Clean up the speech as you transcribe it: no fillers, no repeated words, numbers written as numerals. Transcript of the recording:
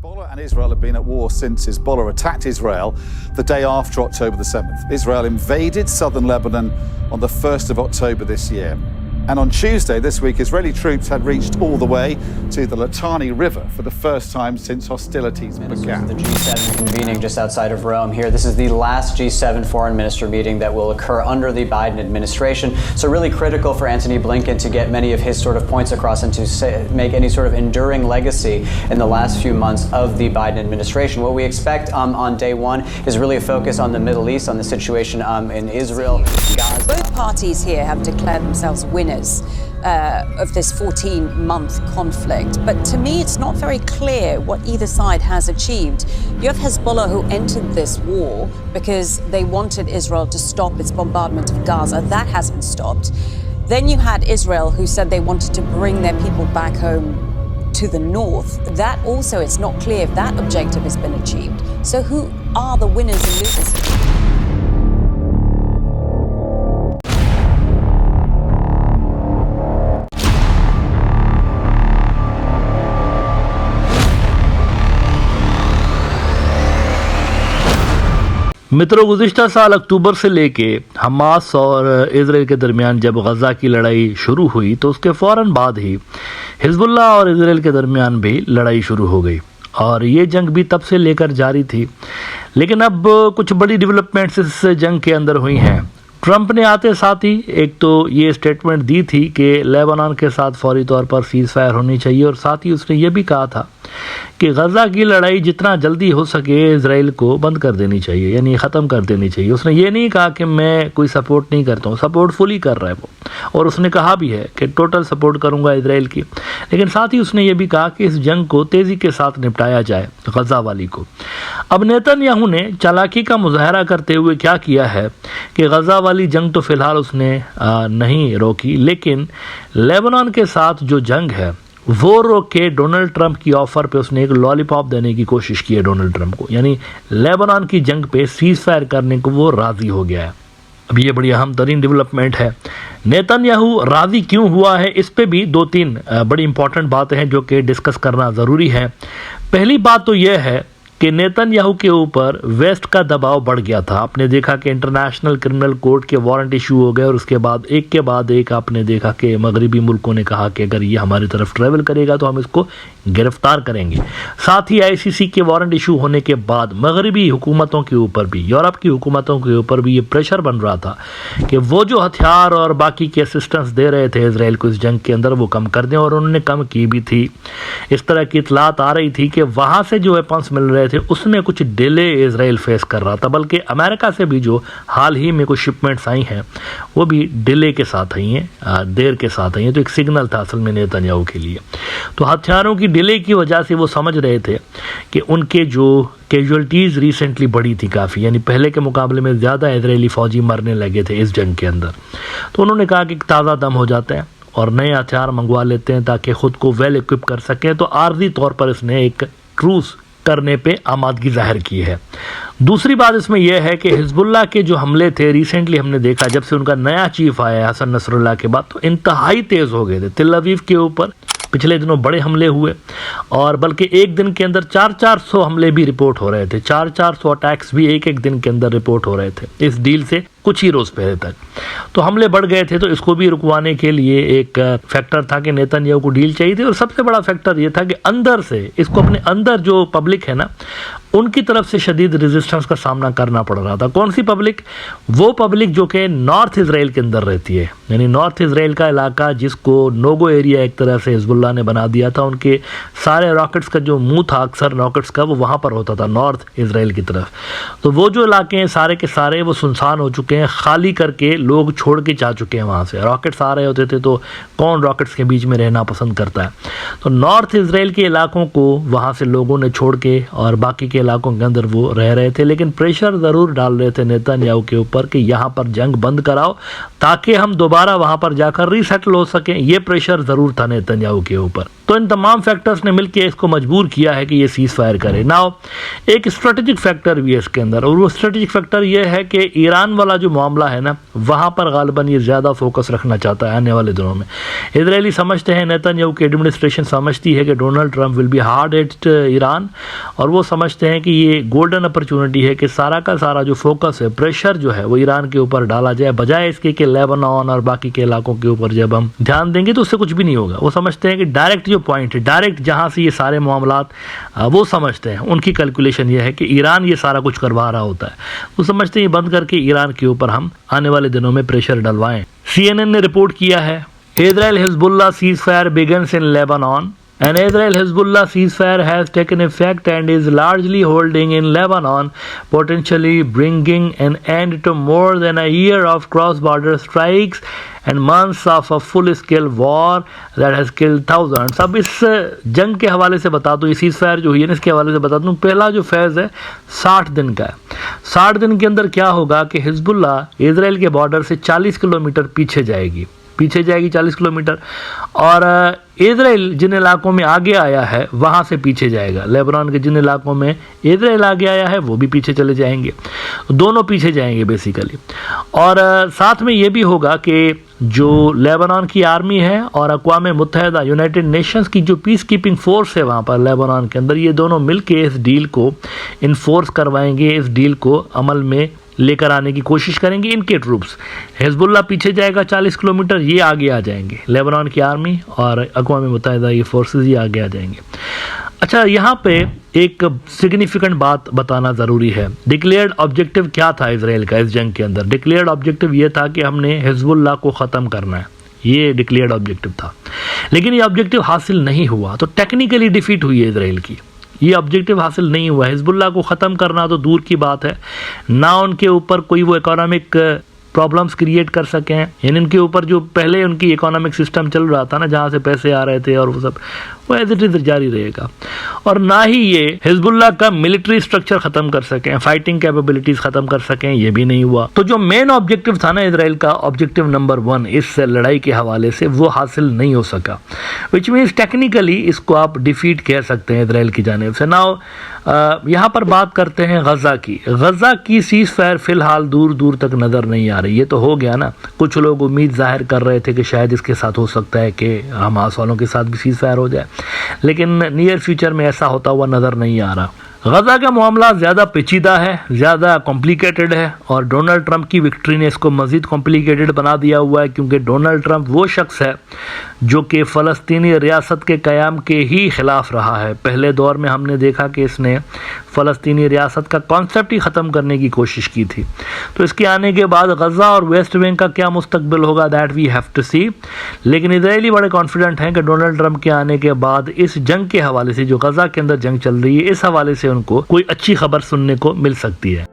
Hezbollah and Israel have been at war since Hezbollah attacked Israel the day after October the 7th. Israel invaded southern Lebanon on the 1st of October this year. And on Tuesday this week, Israeli troops had reached all the way to the Litani River for the first time since hostilities began. The G7 convening just outside of Rome here. This is the last G7 foreign minister meeting that will occur under the Biden administration. So really critical for Antony Blinken to get many of his sort of points across and to make any sort of enduring legacy in the last few months of the Biden administration. What we expect on day one is really a focus on the Middle East, on the situation in Israel, Gaza. Both parties here have declared themselves winners of this 14-month conflict. But to me, it's not very clear what either side has achieved. You have Hezbollah, who entered this war because they wanted Israel to stop its bombardment of Gaza. That hasn't stopped. Then you had Israel, who said they wanted to bring their people back home to the north. That also, it's not clear if that objective has been achieved. So who are the winners and losers? मित्रों, गुज़िश्ता साल अक्टूबर से लेके Hamas और Israel के दरमियान जब गज़ा की लड़ाई शुरू हुई तो उसके फ़ौरन बाद ही हिज़्बुल्लाह और इजराइल के दरमियान भी लड़ाई शुरू हो गई और ये जंग भी तब से लेकर जारी थी। लेकिन अब कुछ बड़ी डेवलपमेंट्स इस जंग के अंदर हुई हैं। ट्रंप ने आते साथ ही एक तो ये स्टेटमेंट दी थी कि लेबनान के साथ फौरी तौर पर सीज़ फायर होनी चाहिए और साथ ही उसने ये भी कहा था कि गज़ा की लड़ाई जितना जल्दी हो सके इजराइल को बंद कर देनी चाहिए, यानी ख़त्म कर देनी चाहिए। उसने ये नहीं कहा कि मैं कोई सपोर्ट नहीं करता हूँ, सपोर्ट फुली कर रहा है वो, और उसने कहा भी है कि टोटल सपोर्ट करूँगा इजराइल की। लेकिन साथ ही उसने ये भी कहा कि इस जंग को तेज़ी के साथ निपटाया जाए, गज़ा वाली को। अब नेतन्याहू ने चालाकी का मुजाहरा करते हुए क्या किया है कि गज़ा वाली जंग तो फ़िलहाल उसने नहीं रोकी, लेकिन लेबनान के साथ जो जंग है वो रोक के डोनाल्ड ट्रंप की ऑफ़र पे उसने एक लॉलीपॉप देने की कोशिश की है डोनाल्ड ट्रंप को, यानी लेबनान की जंग पे सीज़ फायर करने को वो राज़ी हो गया है। अब ये बड़ी अहम तरीन डेवलपमेंट है। नेतन्याहू राज़ी क्यों हुआ है, इस पे भी 2-3 बड़ी इंपॉर्टेंट बातें हैं जो कि डिस्कस करना ज़रूरी है। पहली बात तो यह है कि नेतन्याहू के ऊपर वेस्ट का दबाव बढ़ गया था। आपने देखा कि इंटरनेशनल क्रिमिनल कोर्ट के वारंट इशू हो गए और उसके बाद एक के बाद एक आपने देखा कि मगरिबी मुल्कों ने कहा कि अगर ये हमारी तरफ ट्रैवल करेगा तो हम इसको गिरफ्तार करेंगे। साथ ही आईसीसी के वारंट इशू होने के बाद मगरिबी हुकूमतों के ऊपर भी, यूरोप की हुकूमतों के ऊपर भी ये प्रेशर बन रहा था कि वो जो हथियार और बाकी के असिस्टेंस दे रहे थे इजराइल को इस जंग के अंदर वो कम कर दें, और उन्होंने कम की भी थी। इस तरह की इतलात आ रही थी कि वहाँ से जो वेपन्स मिल रहे थे उसमें कुछ डिले इजराइल फेस कर रहा था, बल्कि अमेरिका से भी जो हाल ही में कुछ शिपमेंट्स आई हैं वो भी डिले के साथ आई हैं, देर के साथ आई हैं। तो एक सिग्नल था असल में नेतन्याहू के लिए। तो हथियारों की डिले की वजह से वो समझ रहे थे कि उनके जो कैजुअल्टीज़ रिसेंटली बढ़ी थी काफ़ी, यानी पहले के मुकाबले में ज़्यादा इजरायली फ़ौजी मरने लगे थे इस जंग के अंदर। तो उन्होंने कहा कि ताज़ा दम हो जाते हैं और नए हथियार मंगवा लेते हैं ताकि ख़ुद को वेल इक्विप कर सकें। तो आर्जी तौर पर इसने एक क्रूज़ करने पे आमादगी जाहिर की है। दूसरी बात इसमें यह है कि हिजबुल्लाह के जो हमले थे रिसेंटली हमने देखा, जब से उनका नया चीफ आया है हसन नसरुल्लाह के बाद, तो इंतहाई तेज़ हो गए थे। तेल अवीव के ऊपर पिछले दिनों बड़े हमले हुए और बल्कि एक दिन के अंदर 400 हमले भी रिपोर्ट हो रहे थे। 400 अटैक्स भी एक दिन के अंदर रिपोर्ट हो रहे थे इस डील से कुछ ही रोज़ पहले तक। तो हमले बढ़ गए थे। तो इसको भी रुकवाने के लिए एक फैक्टर था कि नेतन्याहू को डील चाहिए थी, और सबसे बड़ा फैक्टर ये था कि अंदर से इसको अपने अंदर जो पब्लिक है ना उनकी तरफ से शदीद रेजिस्टेंस का सामना करना पड़ रहा था। कौन सी पब्लिक? वो पब्लिक जो कि नॉर्थ इजराइल के अंदर रहती है, यानी नॉर्थ इजराइल का इलाका जिसको नोगो एरिया एक तरह से हिजबुल्लाह ने बना दिया था। उनके सारे रॉकेट्स का जो मुंह था अक्सर रॉकेट्स का वो वहाँ पर होता था नॉर्थ इजराइल की तरफ। तो वो जो इलाके हैं सारे के सारे वो सुनसान हो चुके हैं, खाली करके लोग छोड़ के जा चुके हैं वहाँ से। रॉकेट्स आ रहे होते थे तो कौन रॉकेट्स के बीच में रहना पसंद करता है। तो नॉर्थ इजराइल के इलाकों को वहाँ से लोगों ने छोड़ के और बाकी के इलाकों के अंदर वो रह रहे थे, लेकिन प्रेशर ज़रूर डाल रहे थे नेतन्याहू के ऊपर कि यहाँ पर जंग बंद कराओ ताकि हम दोबारा वहाँ पर जाकर रीसेटल हो सकें। ये प्रेशर ज़रूर था नेतन्याहू के ऊपर। तो इन तमाम फैक्टर्स ने मिलकर इसको मजबूर किया है कि ये सीज़ फायर करे। नाउ एक स्ट्रेटेजिक फैक्टर भी है इसके अंदर, और वो स्ट्रेटेजिक फैक्टर ये है कि ईरान वाला जो मामला है ना, वहाँ पर गालिबन ये ज़्यादा फोकस रखना चाहता है आने वाले दिनों में। इजरायली समझते हैं, नेतन्याहू की एडमिनिस्ट्रेशन समझती है कि Donald Trump will be hard at Iran, और वो समझते हैं कि ये गोल्डन अपॉर्चुनिटी है कि सारा का सारा जो फोकस है, प्रेशर जो है वो ईरान के ऊपर डाला जाए, बजाय इसके कि लेबनान और बाकी के इलाकों के ऊपर जब हम ध्यान देंगे तो उससे कुछ भी नहीं होगा। वो समझते हैं कि डायरेक्ट जो पॉइंट है, डायरेक्ट जहाँ से ये सारे मामलात वो समझते हैं, उनकी कैलकुलेशन ये है कि ईरान ये सारा कुछ करवा रहा होता है। वो समझते हैं बंद करके ईरान के ऊपर हम आने वाले दिनों में प्रेशर डलवाएं। CNN ने रिपोर्ट किया है, Israel Hezbollah ceasefire begins in Lebanon. An Israel-Hezbollah ceasefire has taken effect and is largely holding in Lebanon, potentially bringing an end to more than a year of cross-border strikes and months of a full-scale war that has killed thousands. अब इस जंग के हवाले से बता दूं, ये ceasefire जो हुई है ना, इसके हवाले से बता दूं, पहला जो फेज़ है 60 दिन का है। 60 दिन के अंदर क्या होगा कि हिजबुल्ला इजराइल के बॉर्डर से 40 किलोमीटर पीछे जाएगी 40 किलोमीटर, और इजराइल जिन इलाकों में आगे आया है वहाँ से पीछे जाएगा। लेबनान के जिन इलाकों में इजराइल आगे आया है वो भी पीछे चले जाएंगे, दोनों पीछे जाएंगे बेसिकली। और साथ में ये भी होगा कि जो लेबनान की आर्मी है और अक़वाम मुत्तहिदा यूनाइटेड नेशंस की जो पीस कीपिंग फोर्स है वहाँ पर लेबनान के अंदर, ये दोनों मिलके इस डील को इन्फोर्स करवाएंगे, इस डील को अमल में लेकर आने की कोशिश करेंगे इनके ट्रूप्स। हिजबुल्ला पीछे जाएगा 40 किलोमीटर, ये आगे आ जाएंगे, लेबनान की आर्मी और अक़वाम मुत्तहिदा ये फोर्सेस ये आगे आ जाएंगे। अच्छा, यहाँ पे एक सिग्निफिकेंट बात बताना ज़रूरी है। डिक्लेयर्ड ऑब्जेक्टिव क्या था इजराइल का इस जंग के अंदर? डिक्लेयर्ड ऑब्जेक्टिव ये था कि हमने हिजबुल्ला को ख़त्म करना है, ये डिक्लेयर्ड ऑब्जेक्टिव था। लेकिन ये ऑब्जेक्टिव हासिल नहीं हुआ, तो टेक्निकली डिफीट हुई है इजराइल की। ये ऑब्जेक्टिव हासिल नहीं हुआ। हिजबुल्ला को ख़त्म करना तो दूर की बात है, ना उनके ऊपर कोई वो इकोनॉमिक प्रॉब्लम्स क्रिएट कर सके हैं, यानी उनके ऊपर जो पहले उनकी इकोनॉमिक सिस्टम चल रहा था ना, जहाँ से पैसे आ रहे थे और वो सब, वो एज इट इज जारी रहेगा। और ना ही ये हिजबुल्ला का मिलिट्री स्ट्रक्चर ख़त्म कर सकें, फाइटिंग कैपेबिलिटीज़ ख़त्म कर सकें, ये भी नहीं हुआ। तो जो मेन ऑब्जेक्टिव था ना इजराइल का, ऑब्जेक्टिव नंबर 1 इस लड़ाई के हवाले से, वो हासिल नहीं हो सका, विच मीन्स टेक्निकली इसको आप डिफीट कह सकते हैं इजराइल की जानिब से। नाउ यहाँ पर बात करते हैं गज़ा की। गज़ा की सीज़ फायर फ़िलहाल दूर दूर तक नज़र नहीं आ रही। ये तो हो गया ना, कुछ लोग उम्मीद जाहिर कर रहे थे कि शायद इसके साथ हो सकता है कि हमास वालों के साथ भी सीज़ फायर हो जाए, लेकिन नियर फ्यूचर में ऐसा होता हुआ नज़र नहीं आ रहा। गज़ा का मामला ज़्यादा पेचीदा है, ज़्यादा कॉम्प्लिकेटेड है, और डोनाल्ड ट्रंप की विक्ट्री ने इसको मज़ीद कॉम्प्लिकेटेड बना दिया हुआ है, क्योंकि डोनाल्ड ट्रंप वो शख्स है जो कि फ़लस्तीनी रियासत के क़याम के ही ख़िलाफ़ रहा है। पहले दौर में हमने देखा कि इसने फ़लस्तीनी रियासत का कॉन्सेप्ट ही ख़त्म करने की कोशिश की थी। तो इसके आने के बाद गज़ा और वेस्ट बैंक का क्या मुस्तकबिल होगा, दैट वी हैव टू सी। लेकिन इजरायली बड़े कॉन्फिडेंट हैं कि डोनाल्ड ट्रंप के आने के बाद इस जंग के हवाले से, जो गज़ा के अंदर जंग चल रही है, इस हवाले से उनको कोई अच्छी खबर सुनने को मिल सकती है।